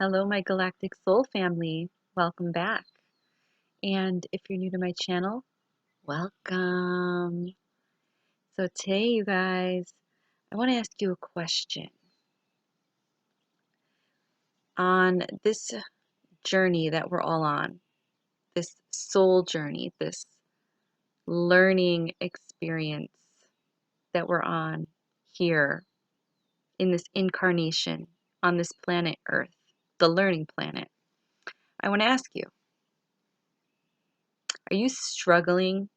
Hello, my galactic soul family. Welcome back. And if you're new to my channel, welcome. So today, you guys, I want to ask you a question. On this journey that we're all on, this soul journey, this learning experience that we're on here in this incarnation on this planet Earth, the learning planet, I want to ask you, are you struggling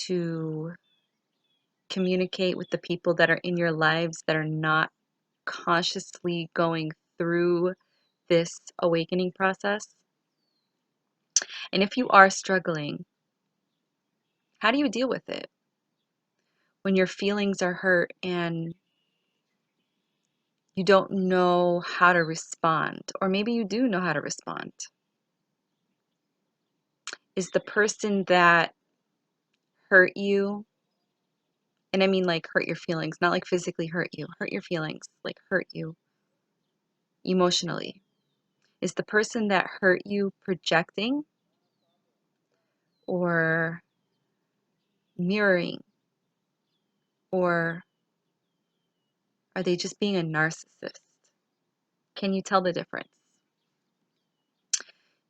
to communicate with the people that are in your lives that are not consciously going through this awakening process? And if you are struggling, how do you deal with it when your feelings are hurt and you don't know how to respond? Or maybe you do know how to respond. Is the person that hurt you, and I mean like hurt your feelings, not like physically hurt you, hurt your feelings, like hurt you emotionally, is the person that hurt you projecting or mirroring, or are they just being a narcissist? Can you tell the difference?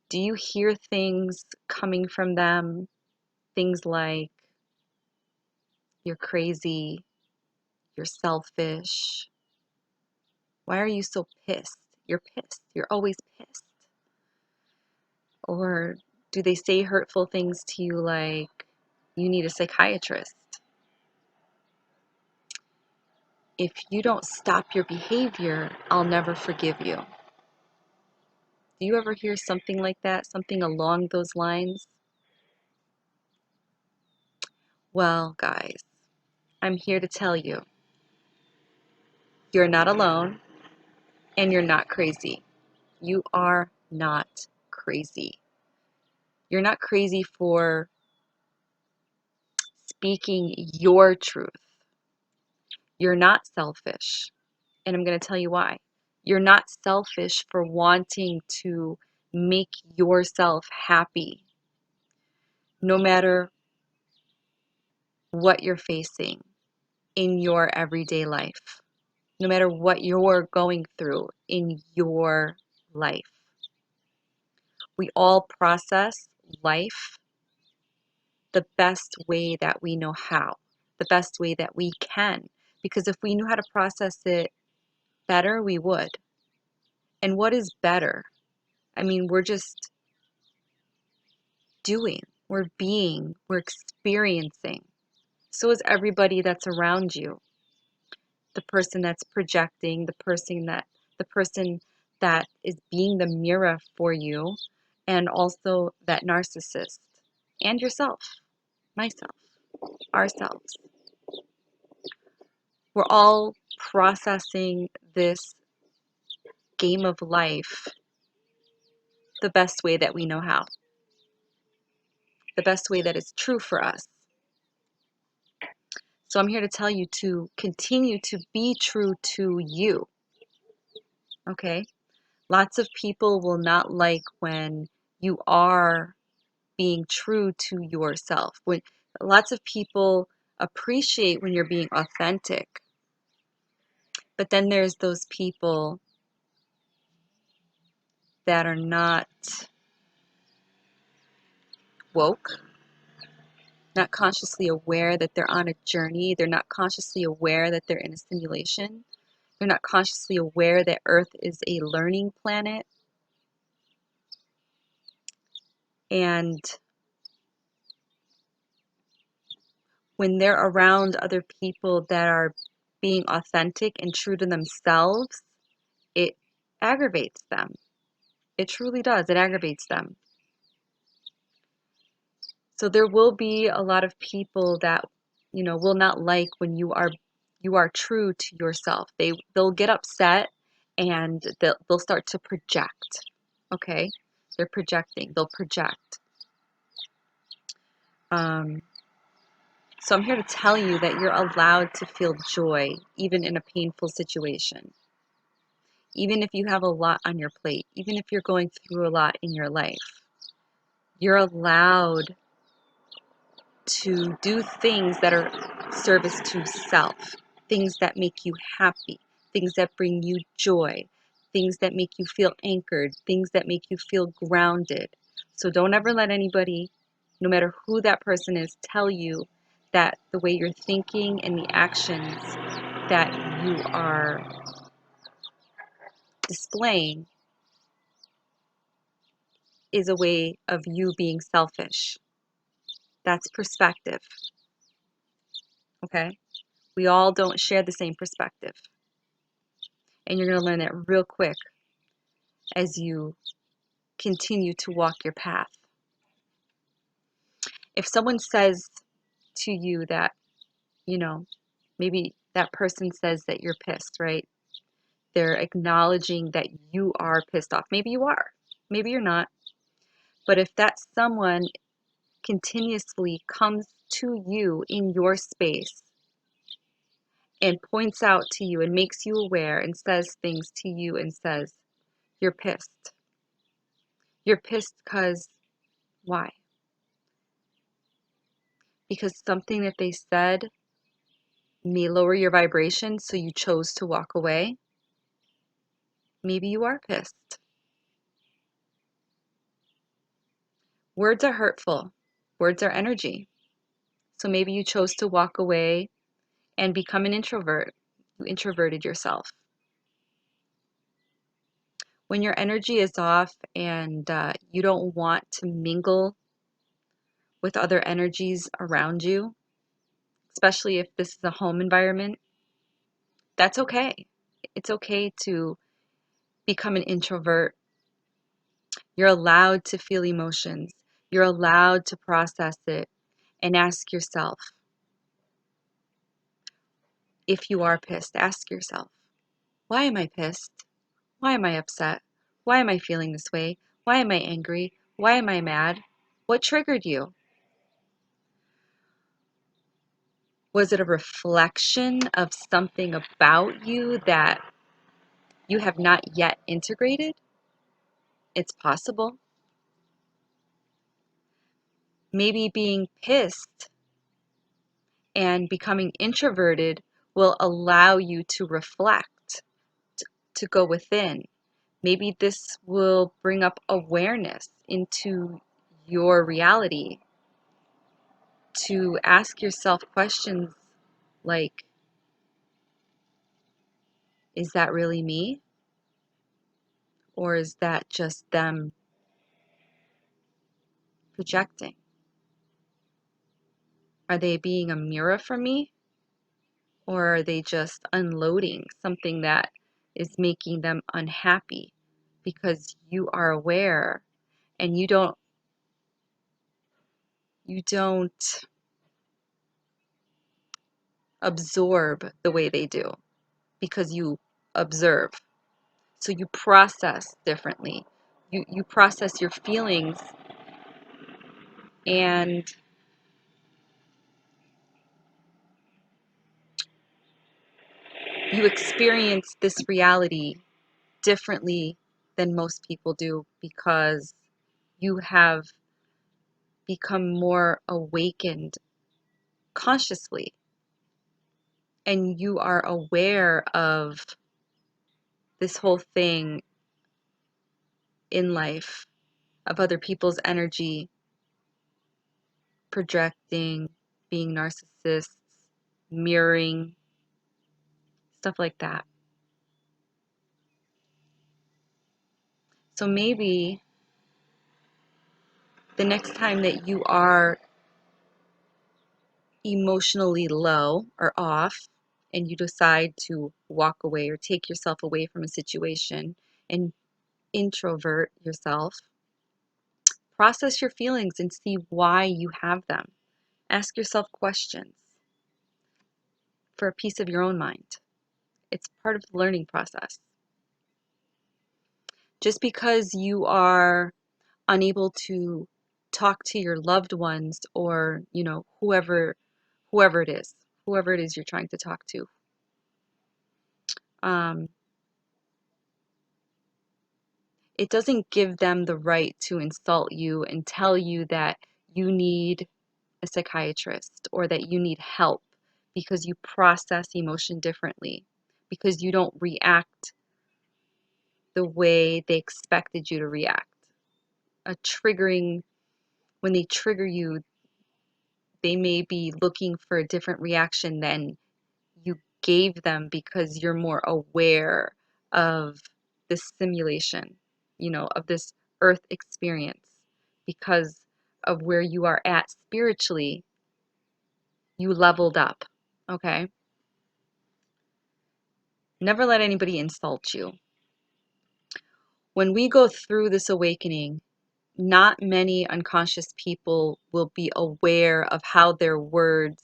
Do you hear things coming from them? Things like, you're crazy, you're selfish, why are you so pissed? You're pissed, you're always pissed. Or do they say hurtful things to you like, you need a psychiatrist? If you don't stop your behavior, I'll never forgive you. Do you ever hear something like that? Something along those lines? Well, guys, I'm here to tell you, you're not alone and you're not crazy. You are not crazy. You're not crazy for speaking your truth. You're not selfish. And I'm going to tell you why. You're not selfish for wanting to make yourself happy, no matter what you're facing in your everyday life, no matter what you're going through in your life. We all process life the best way that we know how, the best way that we can. Because if we knew how to process it better, we would. And what is better? I mean, we're just doing, we're being, we're experiencing. So is everybody that's around you. The person that's projecting, the person that is being the mirror for you, and also that narcissist, and yourself, myself, ourselves. We're all processing this game of life the best way that we know how, the best way that is true for us. So I'm here to tell you to continue to be true to you, okay? Lots of people will not like when you are being true to yourself. When lots of people appreciate when you're being authentic, but then there's those people that are not woke, not consciously aware that they're on a journey. They're not consciously aware that they're in a simulation. They're not consciously aware that Earth is a learning planet. And when they're around other people that are being authentic and true to themselves, it aggravates them. It truly does. It aggravates them. So there will be a lot of people that, will not like when you are true to yourself. They'll get upset and they'll start to project. Okay? They're projecting. They'll project. So I'm here to tell you that you're allowed to feel joy even in a painful situation. even if you have a lot on your plate, even if you're going through a lot in your life, you're allowed to do things that are service to self, things that make you happy, things that bring you joy, things that make you feel anchored, things that make you feel grounded. So don't ever let anybody, no matter who that person is, tell you that the way you're thinking and the actions that you are displaying is a way of you being selfish. That's perspective, okay? We all don't share the same perspective. And you're going to learn that real quick as you continue to walk your path. If someone says to you that, maybe that person says that you're pissed, right? They're acknowledging that you are pissed off. Maybe you are, maybe you're not. But if that someone continuously comes to you in your space and points out to you and makes you aware and says things to you and says, you're pissed. You're pissed because why? Because something that they said may lower your vibration, so you chose to walk away. Maybe you are pissed. Words are hurtful. Words are energy. So maybe you chose to walk away and become an introvert. You introverted yourself. When your energy is off and you don't want to mingle with other energies around you, especially if this is a home environment, that's okay. It's okay to become an introvert. You're allowed to feel emotions. You're allowed to process it and ask yourself, if you are pissed, ask yourself, why am I pissed? Why am I upset? Why am I feeling this way? Why am I angry? Why am I mad? What triggered you? Was it a reflection of something about you that you have not yet integrated? It's possible. Maybe being pissed and becoming introverted will allow you to reflect, to go within. Maybe this will bring up awareness into your reality, to ask yourself questions like, is that really me? Or is that just them projecting? Are they being a mirror for me? Or are they just unloading something that is making them unhappy? Because you are aware and you don't absorb the way they do because you observe. So you process differently. You process your feelings and you experience this reality differently than most people do because you have become more awakened consciously and you are aware of this whole thing in life, of other people's energy projecting, being narcissists, mirroring, stuff like that. So maybe the next time that you are emotionally low or off and you decide to walk away or take yourself away from a situation and introvert yourself, process your feelings and see why you have them. Ask yourself questions for a piece of your own mind. It's part of the learning process. Just because you are unable to talk to your loved ones or, whoever it is, you're trying to talk to, it doesn't give them the right to insult you and tell you that you need a psychiatrist or that you need help because you process emotion differently, because you don't react the way they expected you to react. When they trigger you, they may be looking for a different reaction than you gave them because you're more aware of this simulation, of this earth experience. Because of where you are at spiritually, you leveled up, okay? Never let anybody insult you. When we go through this awakening, not many unconscious people will be aware of how their words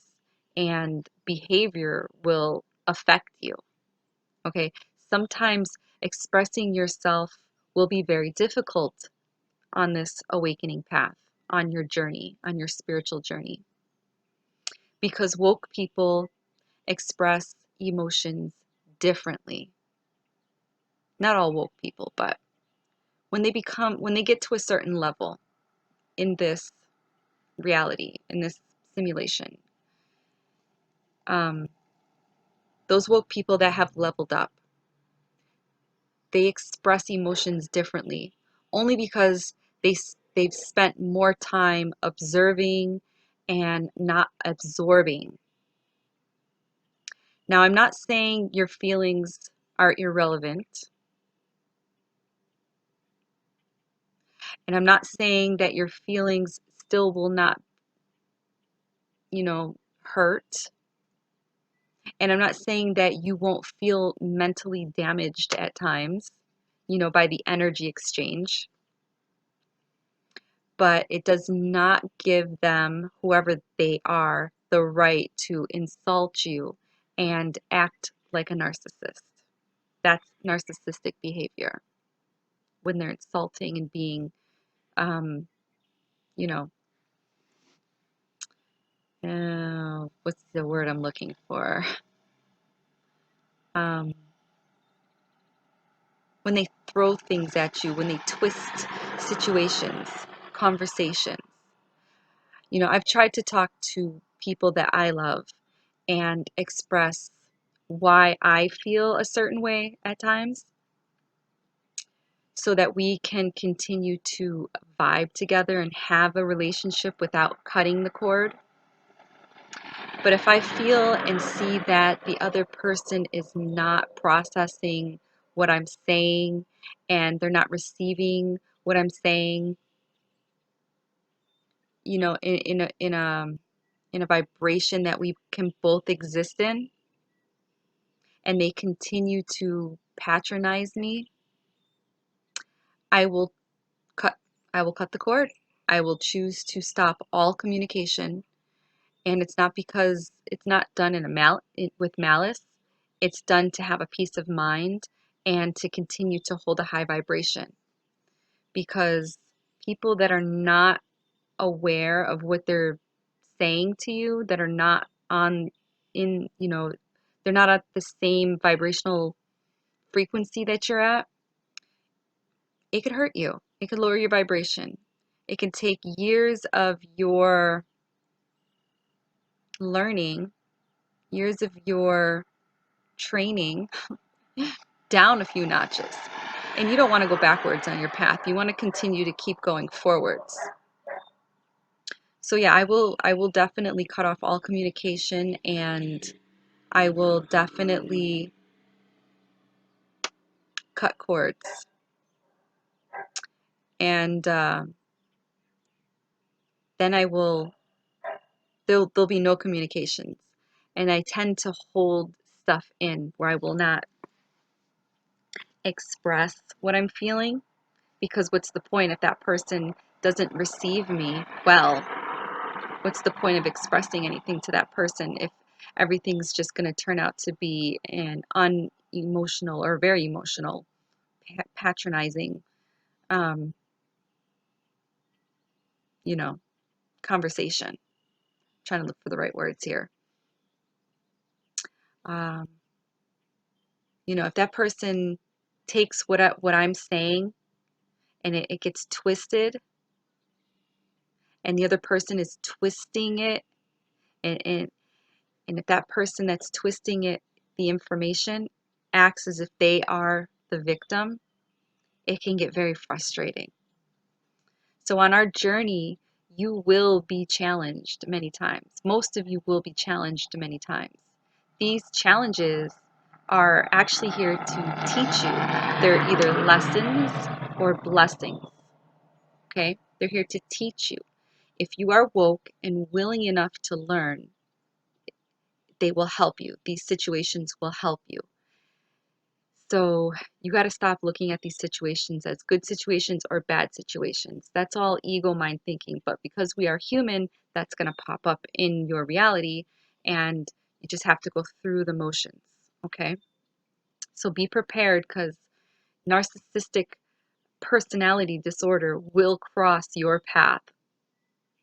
and behavior will affect you. Okay, sometimes expressing yourself will be very difficult on this awakening path, on your journey, on your spiritual journey. Because woke people express emotions differently. Not all woke people, but when they get to a certain level in this reality, in this simulation, those woke people that have leveled up, they express emotions differently, only because they've spent more time observing and not absorbing. Now, I'm not saying your feelings are irrelevant, and I'm not saying that your feelings still will not, hurt. And I'm not saying that you won't feel mentally damaged at times, by the energy exchange. But it does not give them, whoever they are, the right to insult you and act like a narcissist. That's narcissistic behavior, when they're insulting and being, you know, what's the word I'm looking for? Um, when they throw things at you, when they twist situations, conversations. I've tried to talk to people that I love and express why I feel a certain way at times so that we can continue to vibe together and have a relationship without cutting the cord. But if I feel and see that the other person is not processing what I'm saying and they're not receiving what I'm saying, in a vibration that we can both exist in, and they continue to patronize me, I will cut I will cut the cord. I will choose to stop all communication, and it's not because it's not done with malice. It's done to have a peace of mind and to continue to hold a high vibration. Because people that are not aware of what they're saying to you, that are not they're not at the same vibrational frequency that you're at, it could hurt you. It could lower your vibration. It can take years of your learning, years of your training down a few notches. And you don't want to go backwards on your path. You want to continue to keep going forwards. So yeah, I will definitely cut off all communication, and I will definitely cut cords. And then there'll be no communications. And I tend to hold stuff in where I will not express what I'm feeling, because what's the point if that person doesn't receive me well? What's the point of expressing anything to that person if everything's just going to turn out to be an unemotional or very emotional, patronizing, um, conversation? I'm trying to look for the right words here. Um, if that person takes what I'm saying and it gets twisted, and the other person is twisting it, and, and, and if that person that's twisting it, the information, acts as if they are the victim, it can get very frustrating. So on our journey, you will be challenged many times. Most of you will be challenged many times. These challenges are actually here to teach you. They're either lessons or blessings. Okay? They're here to teach you. If you are woke and willing enough to learn, they will help you. These situations will help you. So you got to stop looking at these situations as good situations or bad situations. That's all ego mind thinking. But because we are human, that's going to pop up in your reality, and you just have to go through the motions. Okay? So be prepared, because narcissistic personality disorder will cross your path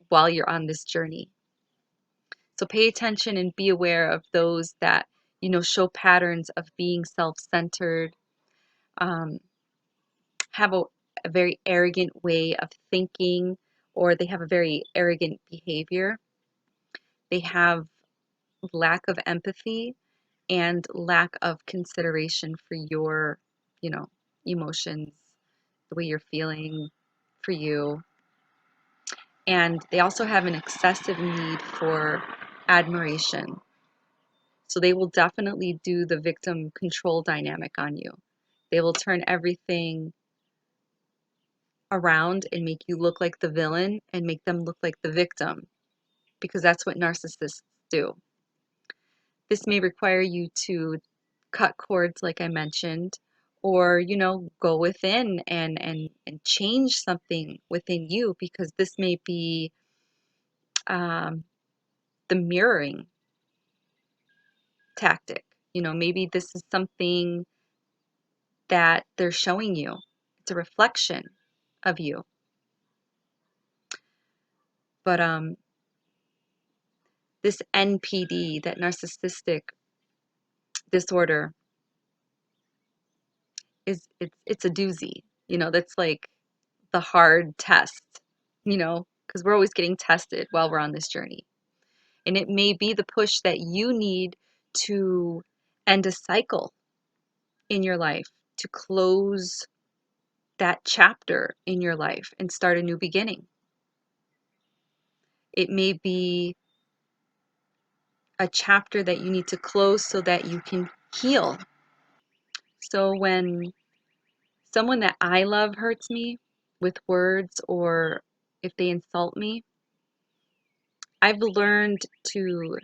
while you're on this journey. So pay attention and be aware of those that, show patterns of being self-centered, have a very arrogant way of thinking, or they have a very arrogant behavior. They have lack of empathy and lack of consideration for your, emotions, the way you're feeling for you. And they also have an excessive need for admiration. So they will definitely do the victim control dynamic on you. They will turn everything around and make you look like the villain and make them look like the victim, because that's what narcissists do. This may require you to cut cords, like I mentioned, or, go within and change something within you, because this may be um, the mirroring tactic. Maybe this is something that they're showing you. It's a reflection of you. But this NPD, that narcissistic disorder, it's a doozy. That's like the hard test, because we're always getting tested while we're on this journey. And it may be the push that you need to end a cycle in your life, to close that chapter in your life and start a new beginning. It may be a chapter that you need to close so that you can heal. So when someone that I love hurts me with words, or if they insult me, I've learned to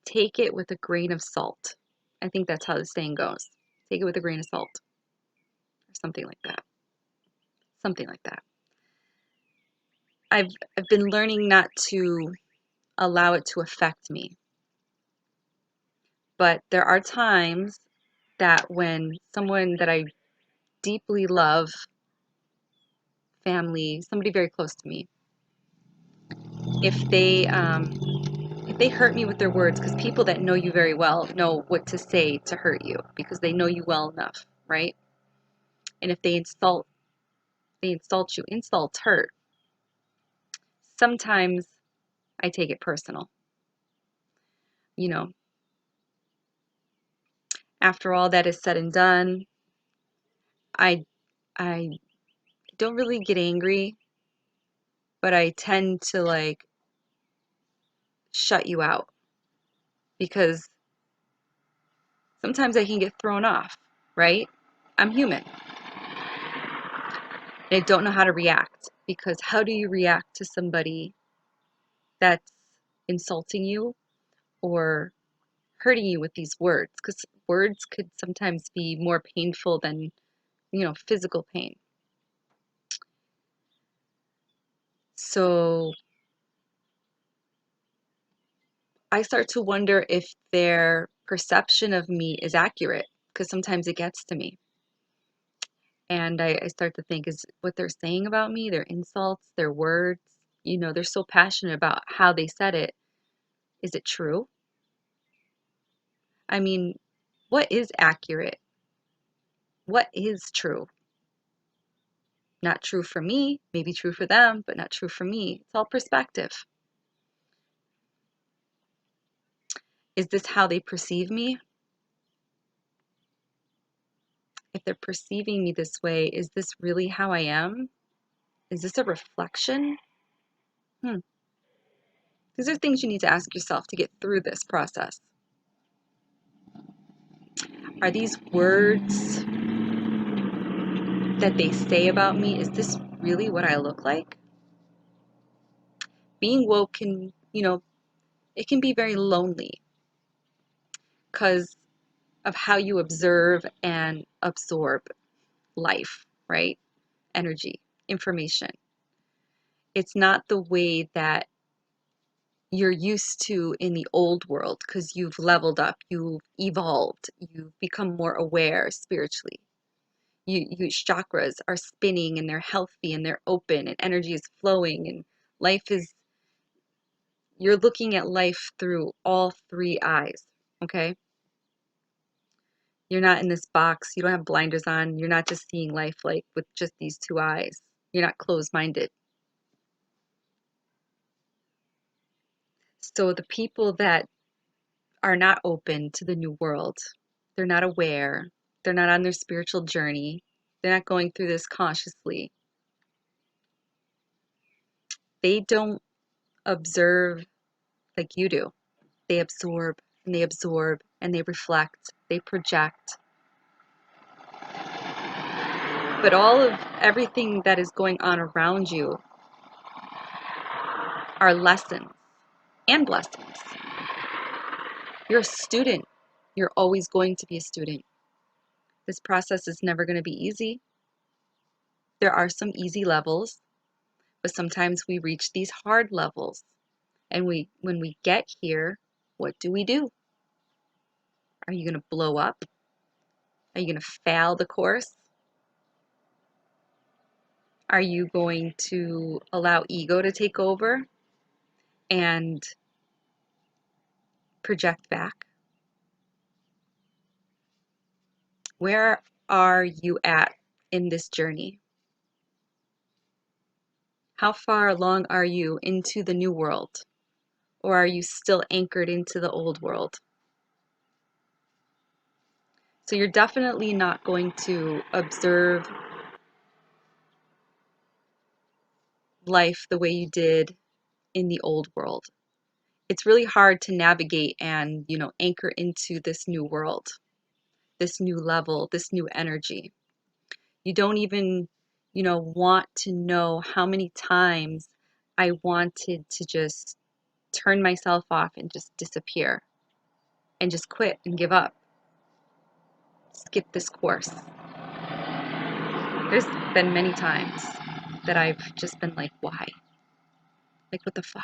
take it with a grain of salt. I think that's how the saying goes. Take it with a grain of salt, or something like that. Something like that. I've been learning not to allow it to affect me. But there are times that when someone that I deeply love, family, somebody very close to me, if they hurt me with their words, because people that know you very well know what to say to hurt you, because they know you well enough, right? And if they insult you. Insults hurt. Sometimes I take it personal. You know, after all that is said and done, I I don't really get angry, but I tend to like shut you out, because sometimes I can get thrown off, right? I'm human. And I don't know how to react, because how do you react to somebody that's insulting you or hurting you with these words? Because words could sometimes be more painful than, physical pain. So I start to wonder if their perception of me is accurate, because sometimes it gets to me. And I start to think, is what they're saying about me, their insults, their words, they're so passionate about how they said it. Is it true? I mean, what is accurate? what is true? Not true for me, maybe true for them, but not true for me. It's all perspective. Is this how they perceive me? If they're perceiving me this way, is this really how I am? Is this a reflection? These are things you need to ask yourself to get through this process. Are these words that they say about me, is this really what I look like? Being woke can, it can be very lonely because of how you observe and absorb life, right? Energy, information. It's not the way that you're used to in the old world because you've leveled up, you've evolved, you've become more aware spiritually. Your chakras are spinning and they're healthy and they're open and energy is flowing and life is, you're looking at life through all three eyes, okay? You're not in this box. You don't have blinders on. You're not just seeing life like with just these two eyes. You're not closed-minded. So the people that are not open to the new world, they're not aware, they're not on their spiritual journey, they're not going through this consciously. They don't observe like you do. They absorb and they absorb and they reflect, they project. But all of everything that is going on around you are lessons and blessings. You're a student. You're always going to be a student. This process is never going to be easy. There are some easy levels, but sometimes we reach these hard levels. And when we get here, what do? Are you going to blow up? Are you going to fail the course? Are you going to allow ego to take over and project back? Where are you at in this journey? How far along are you into the new world? Or are you still anchored into the old world? So you're definitely not going to observe life the way you did in the old world. It's really hard to navigate and, anchor into this new world, this new level, this new energy. You don't even, want to know how many times I wanted to just turn myself off and just disappear and just quit and give up. Skip this course. There's been many times that I've just been like, why? Like, what the fuck?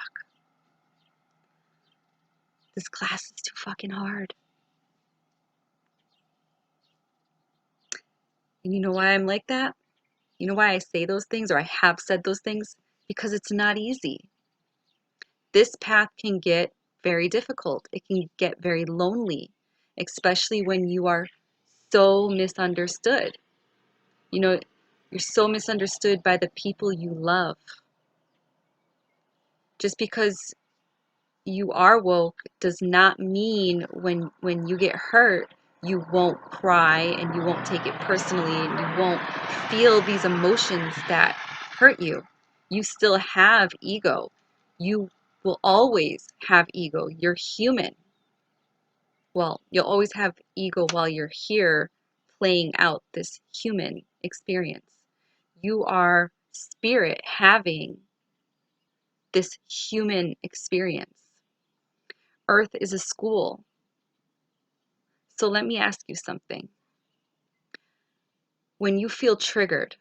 This class is too fucking hard. And you know why I'm like that? You know why I say those things, or I have said those things? Because it's not easy. This path can get very difficult. It can get very lonely, especially when you are so misunderstood. You're so misunderstood by the people you love. Just because you are woke does not mean when you get hurt, you won't cry and you won't take it personally and you won't feel these emotions that hurt you. You still have ego. You will always have ego. You're human. Well, you'll always have ego while you're here playing out this human experience. You are spirit having this human experience. Earth is a school. So let me ask you something. When you feel triggered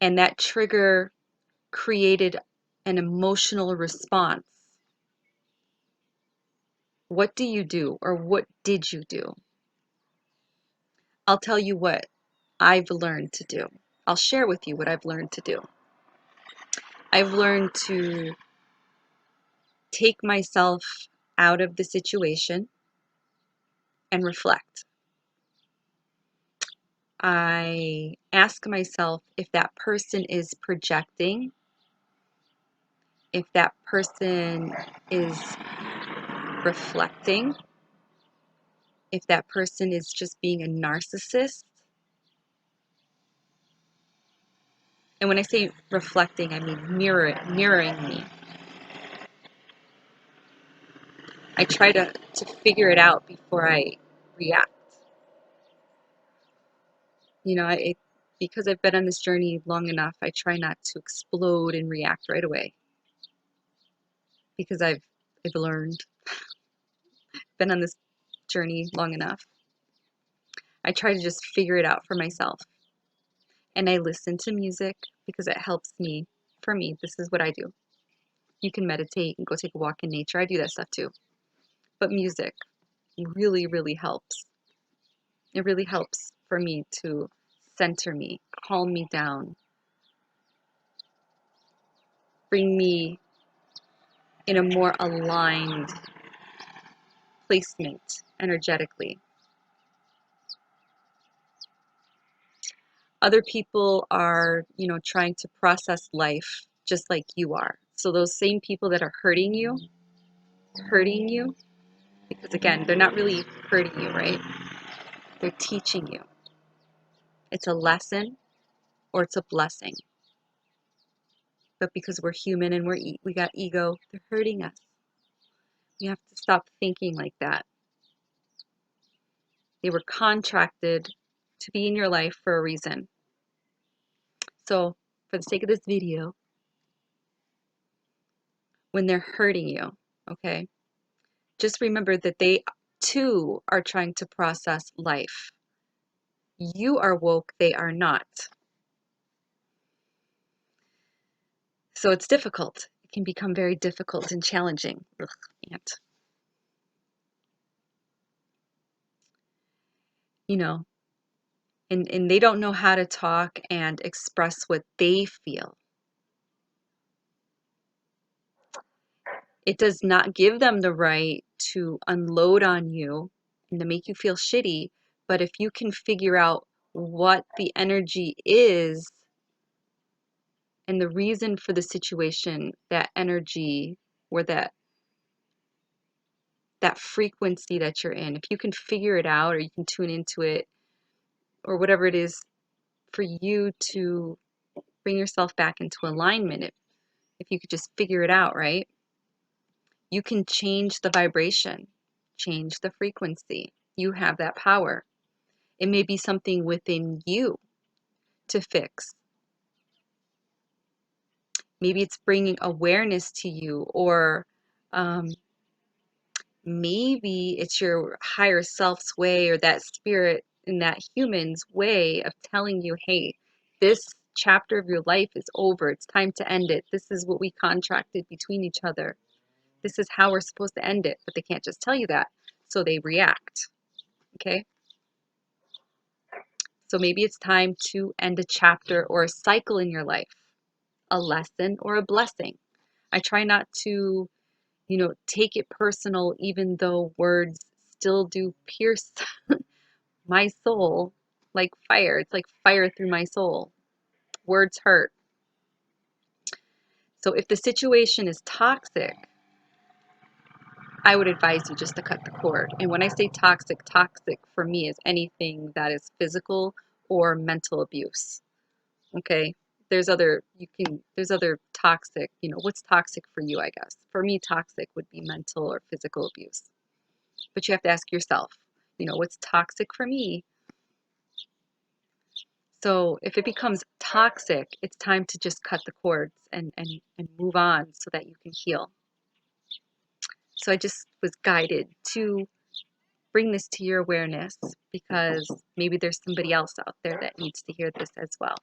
and that trigger created an emotional response, what do you do, or what did you do? I'll tell you what I've learned to do. I'll share with you what I've learned to do. I've learned to take myself out of the situation and reflect. I ask myself if that person is projecting, if that person is reflecting, if that person is just being a narcissist. And when I say reflecting, I mean mirroring me. I try to figure it out before I react. You know, because I've been on this journey long enough, I try not to explode and react right away. Because I've learned, been on this journey long enough. I try to just figure it out for myself. And I listen to music because it helps me. For me, this is what I do. You can meditate and go take a walk in nature. I do that stuff too. But music really, really helps. It really helps for me to center me, calm me down, bring me in a more aligned placement energetically. Other people are, trying to process life just like you are. So those same people that are hurting you, because again, they're not really hurting you, right? They're teaching you. It's a lesson or it's a blessing. But because we're human and we got ego, they're hurting us. You have to stop thinking like that. They were contracted to be in your life for a reason. So, for the sake of this video, when they're hurting you, okay, just remember that they too are trying to process life. You are woke, they are not. So it's difficult. It can become very difficult and challenging. Ugh, ant. You know, and they don't know how to talk and express what they feel. It does not give them the right to unload on you and to make you feel shitty. But if you can figure out what the energy is and the reason for the situation, that energy or that frequency that you're in, if you can figure it out or you can tune into it or whatever it is for you to bring yourself back into alignment, if you could just figure it out, right? You can change the vibration, change the frequency. You have that power. It may be something within you to fix. Maybe it's bringing awareness to you, or maybe it's your higher self's way or that spirit in that human's way of telling you, hey, this chapter of your life is over. It's time to end it. This is what we contracted between each other. This is how we're supposed to end it. But they can't just tell you that. So they react. Okay? So maybe it's time to end a chapter or a cycle in your life, a lesson or a blessing. I try not to, take it personal, even though words still do pierce my soul like fire. It's like fire through my soul. Words hurt. So if the situation is toxic, I would advise you just to cut the cord. And when I say toxic, toxic for me is anything that is physical or mental abuse. Okay? There's other toxic, what's toxic for you, I guess. For me, toxic would be mental or physical abuse. But you have to ask yourself, what's toxic for me? So if it becomes toxic, it's time to just cut the cords and move on so that you can heal. So I just was guided to bring this to your awareness because maybe there's somebody else out there that needs to hear this as well.